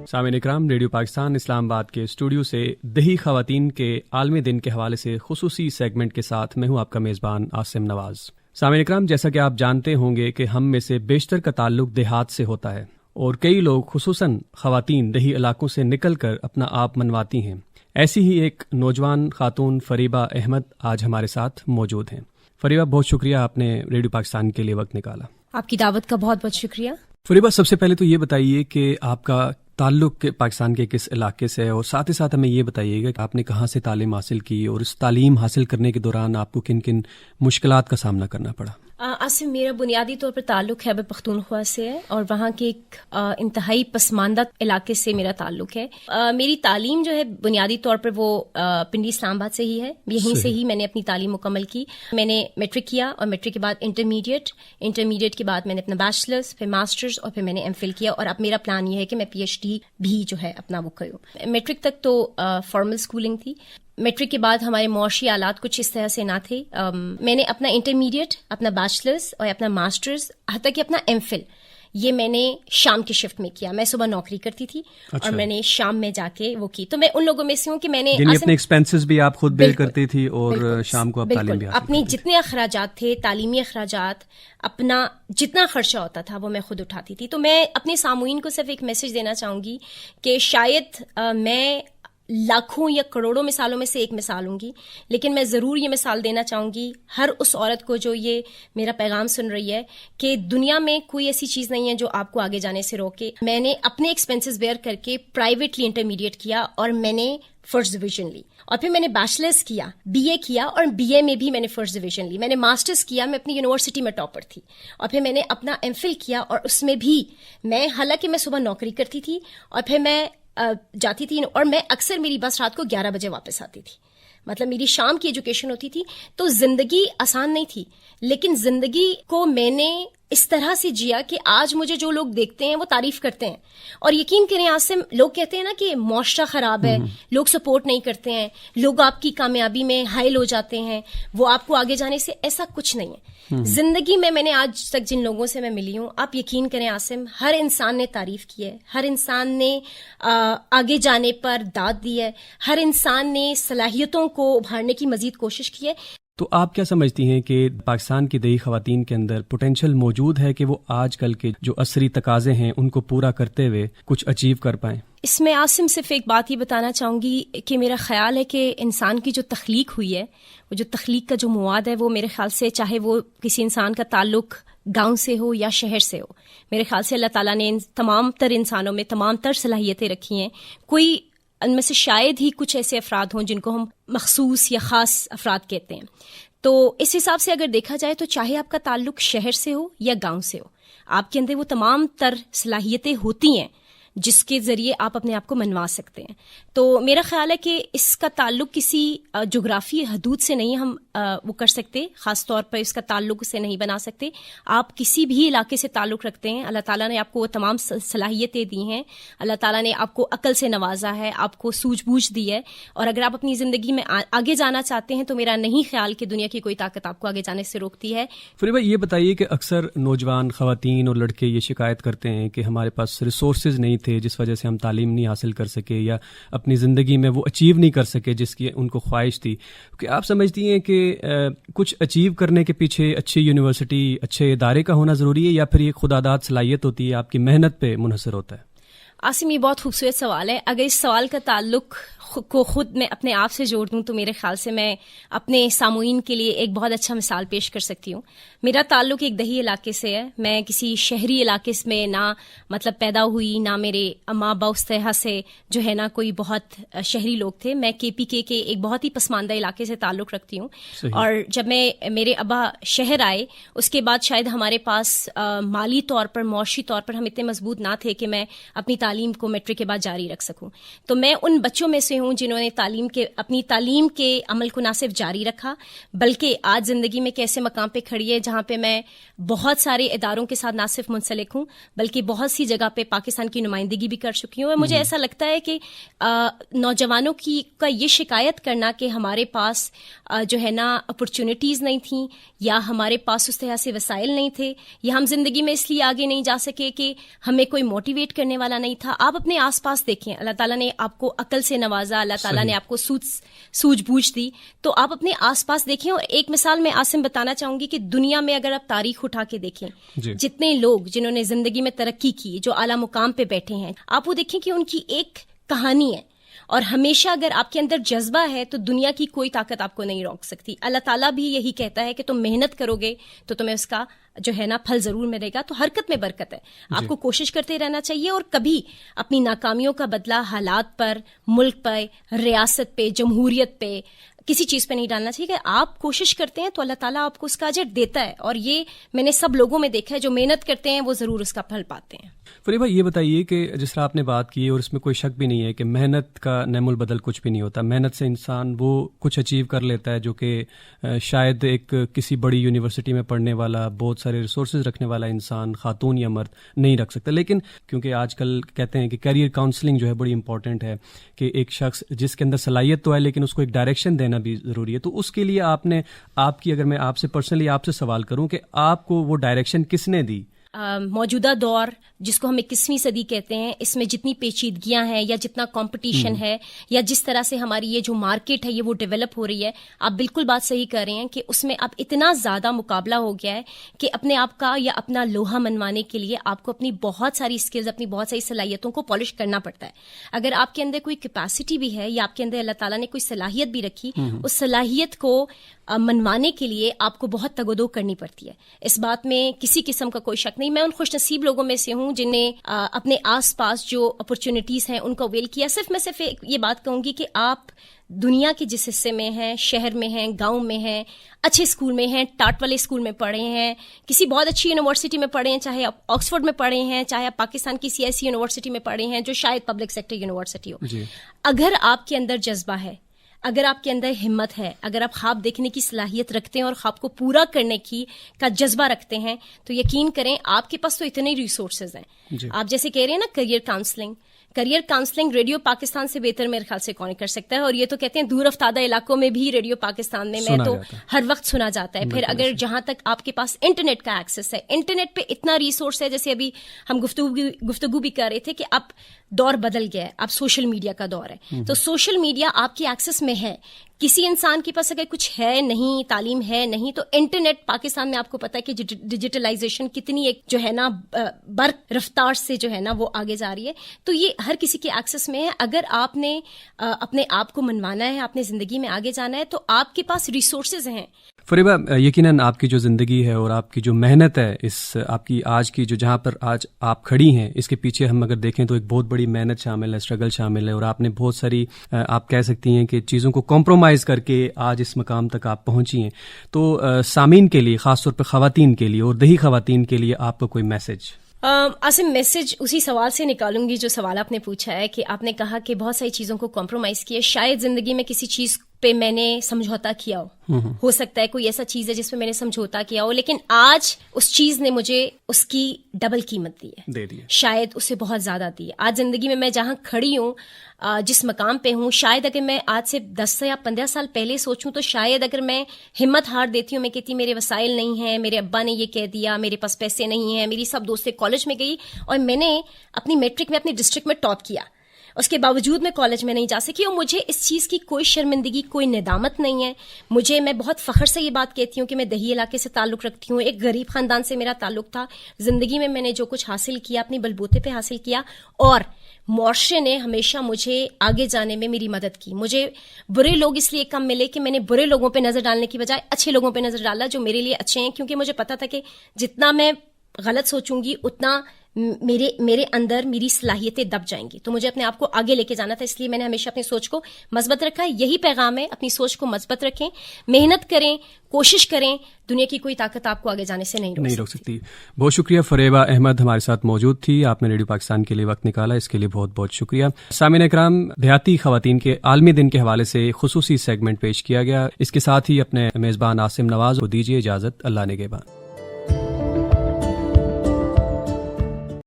سامعین اکرام، ریڈیو پاکستان اسلام آباد کے اسٹوڈیو سے دیہی خواتین کے عالمی دن کے حوالے سے خصوصی سیگمنٹ کے ساتھ میں ہوں آپ کا میزبان عاصم نواز۔ سامعین اکرام، جیسا کہ آپ جانتے ہوں گے کہ ہم میں سے بیشتر کا تعلق دیہات سے ہوتا ہے اور کئی لوگ خصوصاً خواتین دیہی علاقوں سے نکل کر اپنا آپ منواتی ہیں۔ ایسی ہی ایک نوجوان خاتون فریبہ احمد آج ہمارے ساتھ موجود ہیں۔ فریبہ، بہت شکریہ آپ نے ریڈیو پاکستان کے لیے وقت نکالا۔ آپ کی دعوت کا بہت بہت شکریہ۔ فریبہ، سب سے پہلے تو یہ بتائیے کہ آپ کا تعلق پاکستان کے کس علاقے سے ہے، اور ساتھ ہی ساتھ ہمیں یہ بتائیے گا کہ آپ نے کہاں سے تعلیم حاصل کی اور اس تعلیم حاصل کرنے کے دوران آپ کو کن کن مشکلات کا سامنا کرنا پڑا۔ عاصم، میرا بنیادی طور پر تعلق خیبر پختونخوا سے ہے اور وہاں کے ایک انتہائی پسماندہ علاقے سے میرا تعلق ہے۔ میری تعلیم جو ہے بنیادی طور پر وہ پنڈی اسلام آباد سے ہی ہے، یہیں سے ہی میں نے اپنی تعلیم مکمل کی۔ میں نے میٹرک کیا اور میٹرک کے بعد انٹرمیڈیٹ کے بعد میں نے اپنا بیچلرز، پھر ماسٹرز اور پھر میں نے ایم فل کیا، اور اب میرا پلان یہ ہے کہ میں پی ایچ ڈی بھی جو ہے اپنا وہ کروں۔ میٹرک تک تو فارمل اسکولنگ تھی۔ میٹرک کے بعد ہمارے معاشی آلات کچھ اس طرح سے نہ تھے۔ میں نے اپنا انٹرمیڈیٹ، اپنا بیچلرز اور اپنا ماسٹرز، حتیٰ کہ اپنا ایم فل، یہ میں نے شام کی شفٹ میں کیا۔ میں صبح نوکری کرتی تھی اور میں نے شام میں جا کے وہ کی۔ تو میں ان لوگوں میں سے ہوں کہ میں نے اپنے ایکسپینسز بھی آپ خود بیئر کرتی تھی اور شام کو آپ تعلیم بھی حاصل اپنی جتنے اخراجات تھے، تعلیمی اخراجات، اپنا جتنا خرچہ ہوتا تھا وہ میں خود اٹھاتی تھی۔ تو میں اپنے سامعین کو صرف ایک میسج دینا چاہوں گی کہ شاید میں لاکھوں یا کروڑوں مثالوں میں سے ایک مثال ہوں گی، لیکن میں ضرور یہ مثال دینا چاہوں گی ہر اس عورت کو جو یہ میرا پیغام سن رہی ہے کہ دنیا میں کوئی ایسی چیز نہیں ہے جو آپ کو آگے جانے سے روکے۔ میں نے اپنے ایکسپینسز بیئر کر کے پرائیویٹلی انٹرمیڈیٹ کیا اور میں نے فرسٹ ڈویژن لی، اور پھر میں نے بیچلرز کیا، بی اے کیا، اور بی اے میں بھی میں نے فرسٹ ڈویژن لی۔ میں نے ماسٹرز کیا، میں اپنی یونیورسٹی میں ٹاپر تھی، اور پھر میں نے اپنا ایم فل کیا، اور اس میں بھی میں، حالانکہ میں صبح نوکری کرتی تھی اور پھر میں جاتی تھی، اور میں اکثر میری بس رات کو 11 بجے واپس آتی تھی، مطلب میری شام کی ایجوکیشن ہوتی تھی۔ تو زندگی آسان نہیں تھی، لیکن زندگی کو میں نے اس طرح سے جیا کہ آج مجھے جو لوگ دیکھتے ہیں وہ تعریف کرتے ہیں۔ اور یقین کریں عاصم، لوگ کہتے ہیں نا کہ معاشرہ خراب ہے، لوگ سپورٹ نہیں کرتے ہیں، لوگ آپ کی کامیابی میں حائل ہو جاتے ہیں، وہ آپ کو آگے جانے سے، ایسا کچھ نہیں ہے۔ زندگی میں نے آج تک جن لوگوں سے میں ملی ہوں، آپ یقین کریں عاصم، ہر انسان نے تعریف کی ہے، ہر انسان نے آگے جانے پر داد دی ہے، ہر انسان نے صلاحیتوں کو ابھارنے کی مزید کوشش کی ہے۔ تو آپ کیا سمجھتی ہیں کہ پاکستان کی دیہی خواتین کے اندر پوٹینشیل موجود ہے کہ وہ آج کل کے جو عصری تقاضے ہیں ان کو پورا کرتے ہوئے کچھ اچیو کر پائیں؟ اس میں عاصم صرف ایک بات ہی بتانا چاہوں گی کہ میرا خیال ہے کہ انسان کی جو تخلیق ہوئی ہے، وہ جو تخلیق کا جو مواد ہے، وہ میرے خیال سے چاہے وہ کسی انسان کا تعلق گاؤں سے ہو یا شہر سے ہو، میرے خیال سے اللہ تعالیٰ نے تمام تر انسانوں میں تمام تر صلاحیتیں رکھی ہیں۔ کوئی ان میں سے شاید ہی کچھ ایسے افراد ہوں جن کو ہم مخصوص یا خاص افراد کہتے ہیں۔ تو اس حساب سے اگر دیکھا جائے تو چاہے آپ کا تعلق شہر سے ہو یا گاؤں سے ہو، آپ کے اندر وہ تمام تر صلاحیتیں ہوتی ہیں جس کے ذریعے آپ اپنے آپ کو منوا سکتے ہیں۔ تو میرا خیال ہے کہ اس کا تعلق کسی جغرافی حدود سے نہیں ہم وہ کر سکتے، خاص طور پر اس کا تعلق سے نہیں بنا سکتے۔ آپ کسی بھی علاقے سے تعلق رکھتے ہیں، اللہ تعالیٰ نے آپ کو وہ تمام صلاحیتیں دی ہیں، اللہ تعالیٰ نے آپ کو عقل سے نوازا ہے، آپ کو سوجھ بوجھ دی ہے، اور اگر آپ اپنی زندگی میں آگے جانا چاہتے ہیں تو میرا نہیں خیال کہ دنیا کی کوئی طاقت آپ کو آگے جانے سے روکتی ہے۔ فریبہ، یہ بتائیے کہ اکثر نوجوان خواتین اور لڑکے یہ شکایت کرتے ہیں کہ ہمارے پاس ریسورسز نہیں تھے جس وجہ سے ہم تعلیم نہیں حاصل کر سکے یا اپنی زندگی میں وہ اچیو نہیں کر سکے جس کی ان کو خواہش تھی۔ کہ آپ سمجھتی ہیں کہ کچھ اچیو کرنے کے پیچھے اچھی یونیورسٹی، اچھے ادارے کا ہونا ضروری ہے، یا پھر یہ خداداد صلاحیت ہوتی ہے، آپ کی محنت پہ منحصر ہوتا ہے؟ عاصم، یہ بہت خوبصورت سوال ہے۔ اگر اس سوال کا تعلق کو خود میں اپنے آپ سے جوڑ دوں تو میرے خیال سے میں اپنے سامعین کے لیے ایک بہت اچھا مثال پیش کر سکتی ہوں۔ میرا تعلق ایک دیہی علاقے سے ہے، میں کسی شہری علاقے میں نہ مطلب پیدا ہوئی، نہ میرے ماں باپ اس طرح سے جو ہے نا کوئی بہت شہری لوگ تھے۔ میں کے پی کے ایک بہت ہی پسماندہ علاقے سے تعلق رکھتی ہوں، اور جب میرے ابا شہر آئے اس کے بعد شاید ہمارے پاس مالی طور پر، معاشی طور پر ہم اتنے مضبوط نہ تھے کہ میں اپنی تعلیم کو میٹرک کے بعد جاری رکھ سکوں۔ تو میں ان بچوں میں سے سے ہوں جنہوں نے اپنی تعلیم کے عمل کو نہ صرف جاری رکھا بلکہ آج زندگی میں ایسے مقام پہ کھڑی ہے جہاں پہ میں بہت سارے اداروں کے ساتھ نہ صرف منسلک ہوں بلکہ بہت سی جگہ پہ پاکستان کی نمائندگی بھی کر چکی ہوں. اور مجھے ایسا لگتا ہے کہ نوجوانوں کا یہ شکایت کرنا کہ ہمارے پاس جو ہے نا اپرچونٹیز نہیں تھیں یا ہمارے پاس اس طرح سے وسائل نہیں تھے یا ہم زندگی میں اس لیے آگے نہیں جا سکے کہ ہمیں کوئی موٹیویٹ کرنے والا نہیں تھا. آپ اپنے آس پاس دیکھیں, اللہ تعالیٰ نے آپ کو عقل سے نوازا, اللہ تعالیٰ نے آپ کو سوجھ بوجھ دی, تو آپ اپنے آس پاس دیکھیں. اور ایک مثال میں عاصم بتانا چاہوں گی کہ دنیا میں اگر آپ تاریخ اٹھا کے دیکھیں جتنے لوگ جنہوں نے زندگی میں ترقی کی, جو اعلیٰ مقام پہ بیٹھے ہیں, آپ وہ دیکھیں کہ ان کی ایک کہانی ہے. اور ہمیشہ اگر آپ کے اندر جذبہ ہے تو دنیا کی کوئی طاقت آپ کو نہیں روک سکتی. اللہ تعالیٰ بھی یہی کہتا ہے کہ تم محنت کرو گے تو تمہیں اس کا جو ہے نا پھل ضرور ملے گا. تو حرکت میں برکت ہے, آپ کو کوشش کرتے رہنا چاہیے اور کبھی اپنی ناکامیوں کا بدلہ حالات پر, ملک پہ, ریاست پہ, جمہوریت پہ, کسی چیز پہ نہیں ڈالنا چاہیے. کہ آپ کوشش کرتے ہیں تو اللہ تعالیٰ آپ کو اس کا اجر دیتا ہے, اور یہ میں نے سب لوگوں میں دیکھا ہے جو محنت کرتے ہیں وہ ضرور اس کا پھل پاتے ہیں. فریبہ یہ بتائیے کہ جس طرح آپ نے بات کی اور اس میں کوئی شک بھی نہیں ہے کہ محنت کا نعم البدل کچھ بھی نہیں ہوتا. محنت سے انسان وہ کچھ اچیو کر لیتا ہے جو کہ شاید ایک کسی بڑی یونیورسٹی میں پڑھنے والا, بہت سارے ریسورسز رکھنے والا انسان, خاتون یا مرد, نہیں رکھ سکتا. لیکن کیونکہ آج کل کہتے ہیں کہ کیریئر کاؤنسلنگ جو ہے بڑی امپورٹنٹ ہے, کہ ایک شخص جس کے اندر صلاحیت تو ہے لیکن اس کو ایک ڈائریکشن دینا بھی ضروری ہے. تو اس کے لیے آپ کی اگر میں آپ سے پرسنلی آپ سے سوال کروں کہ آپ کو وہ ڈائریکشن کس نے دی؟ موجودہ دور جس کو ہم 21ویں صدی کہتے ہیں, اس میں جتنی پیچیدگیاں ہیں یا جتنا کمپٹیشن ہے یا جس طرح سے ہماری یہ جو مارکیٹ ہے یہ وہ ڈیولپ ہو رہی ہے, آپ بالکل بات صحیح کر رہے ہیں کہ اس میں اب اتنا زیادہ مقابلہ ہو گیا ہے کہ اپنے آپ کا یا اپنا لوہا منوانے کے لیے آپ کو اپنی بہت ساری اسکلز, اپنی بہت ساری صلاحیتوں کو پالش کرنا پڑتا ہے. اگر آپ کے اندر کوئی کیپیسٹی بھی ہے یا آپ کے اندر اللہ تعالیٰ نے کوئی صلاحیت بھی رکھی, اس صلاحیت کو منوانے کے لیے آپ کو بہت تگ و دو کرنی پڑتی ہے. اس بات میں کسی قسم کا کوئی شک نہیں. میں ان خوش نصیب لوگوں میں سے ہوں جن نے اپنے آس پاس جو اپرچونٹیز ہیں ان کو اویل کیا. میں صرف یہ بات کہوں گی کہ آپ دنیا کے جس حصے میں ہیں, شہر میں ہیں, گاؤں میں ہیں, اچھے اسکول میں ہیں, ٹاٹ والے اسکول میں پڑھے ہیں, کسی بہت اچھی یونیورسٹی میں پڑھے ہیں, چاہے آپ آکسفورڈ میں پڑھے ہیں, چاہے آپ پاکستان کی سی ایسی یونیورسٹی میں پڑھے ہیں جو شاید پبلک سیکٹر یونیورسٹی ہو, اگر آپ کے اندر جذبہ ہے, اگر آپ کے اندر ہمت ہے, اگر آپ خواب دیکھنے کی صلاحیت رکھتے ہیں اور خواب کو پورا کرنے کا جذبہ رکھتے ہیں, تو یقین کریں آپ کے پاس تو اتنے ریسورسز ہیں. آپ جیسے کہہ رہے ہیں نا کریئر کاؤنسلنگ ریڈیو پاکستان سے بہتر میرے خیال سے کون کر سکتا ہے. اور یہ تو کہتے ہیں دور افتادہ علاقوں میں بھی ریڈیو پاکستان میں تو ہر وقت سنا جاتا ہے. پھر اگر جہاں تک آپ کے پاس انٹرنیٹ کا ایکسیس ہے, انٹرنیٹ پہ اتنا ریسورس ہے, جیسے ابھی ہم گفتگو بھی کر رہے تھے کہ اب دور بدل گیا ہے, اب سوشل میڈیا کا دور ہے. تو سوشل میڈیا آپ کی ایکسیس میں ہے. کسی انسان کے پاس اگر کچھ ہے نہیں, تعلیم ہے نہیں, تو انٹرنیٹ پاکستان میں آپ کو پتا ہے کہ ڈیجیٹلائزیشن کتنی ایک جو ہے نا برق رفتار سے جو ہے نا وہ آگے جا رہی ہے. تو یہ ہر کسی کے ایکسیس میں ہے. اگر آپ نے اپنے آپ کو منوانا ہے, اپنے زندگی میں آگے جانا ہے, تو آپ کے پاس ریسورسز ہیں. فریبہ یقیناً آپ کی جو زندگی ہے اور آپ کی جو محنت ہے, اس آپ کی آج کی جو جہاں پر آج آپ کھڑی ہیں, اس کے پیچھے ہم اگر دیکھیں تو ایک بہت بڑی محنت شامل ہے, اسٹرگل شامل ہے, اور آپ نے بہت ساری آپ کہہ سکتی ہیں کہ چیزوں کو کمپرومائز کر کے آج اس مقام تک آپ پہنچی ہیں. تو سامعین کے لیے, خاص طور پہ خواتین کے لیے اور دیہی خواتین کے لیے آپ کا کوئی میسج؟ عاصم, میسج اسی سوال سے نکالوں گی جو سوال آپ نے پوچھا ہے, کہ آپ نے کہا کہ بہت ساری چیزوں کو کمپرومائز کیا. شاید زندگی میں کسی چیز پہ میں نے سمجھوتا کیا ہو سکتا ہے کوئی ایسا چیز ہے جس پہ میں نے سمجھوتا کیا ہو, لیکن آج اس چیز نے مجھے اس کی ڈبل قیمت دی ہے, شاید اس سے بہت زیادہ دی ہے. آج زندگی میں جہاں کھڑی ہوں, جس مقام پہ ہوں, شاید اگر میں آج سے 10 یا 15 سال پہلے سوچوں تو شاید اگر میں ہمت ہار دیتی ہوں, میں کہتی میرے وسائل نہیں ہیں, میرے ابا نے یہ کہہ دیا, میرے پاس پیسے نہیں ہیں, میری سب دوستیں کالج میں گئی اور میں نے اپنی میٹرک میں اپنی ڈسٹرکٹ میں ٹاپ کیا, اس کے باوجود میں کالج میں نہیں جا سکی, اور مجھے اس چیز کی کوئی شرمندگی, کوئی ندامت نہیں ہے. میں بہت فخر سے یہ بات کہتی ہوں کہ میں دیہی علاقے سے تعلق رکھتی ہوں, ایک غریب خاندان سے میرا تعلق تھا. زندگی میں نے جو کچھ حاصل کیا اپنی بلبوتے پہ حاصل کیا, اور معاشرے نے ہمیشہ مجھے آگے جانے میں میری مدد کی. مجھے برے لوگ اس لیے کم ملے کہ میں نے برے لوگوں پہ نظر ڈالنے کی بجائے اچھے لوگوں پہ نظر ڈالا جو میرے لیے اچھے ہیں, کیونکہ مجھے پتا تھا کہ جتنا میں غلط سوچوں گی اتنا میرے اندر میری صلاحیتیں دب جائیں گی. تو مجھے اپنے آپ کو آگے لے کے جانا تھا, اس لیے میں نے ہمیشہ اپنی سوچ کو مثبت رکھا ہے. یہی پیغام ہے, اپنی سوچ کو مثبت رکھیں, محنت کریں, کوشش کریں. دنیا کی کوئی طاقت آپ کو آگے جانے سے نہیں روک سکتی. بہت شکریہ. فریبہ احمد ہمارے ساتھ موجود تھی, آپ نے ریڈیو پاکستان کے لیے وقت نکالا, اس کے لیے بہت بہت شکریہ. سامعین اکرام, دیہاتی خواتین کے عالمی دن کے حوالے سے خصوصی سیگمنٹ پیش کیا گیا. اس کے ساتھ ہی اپنے میزبان عاصم نواز کو دیجیے اجازت. اللہ نگہبان.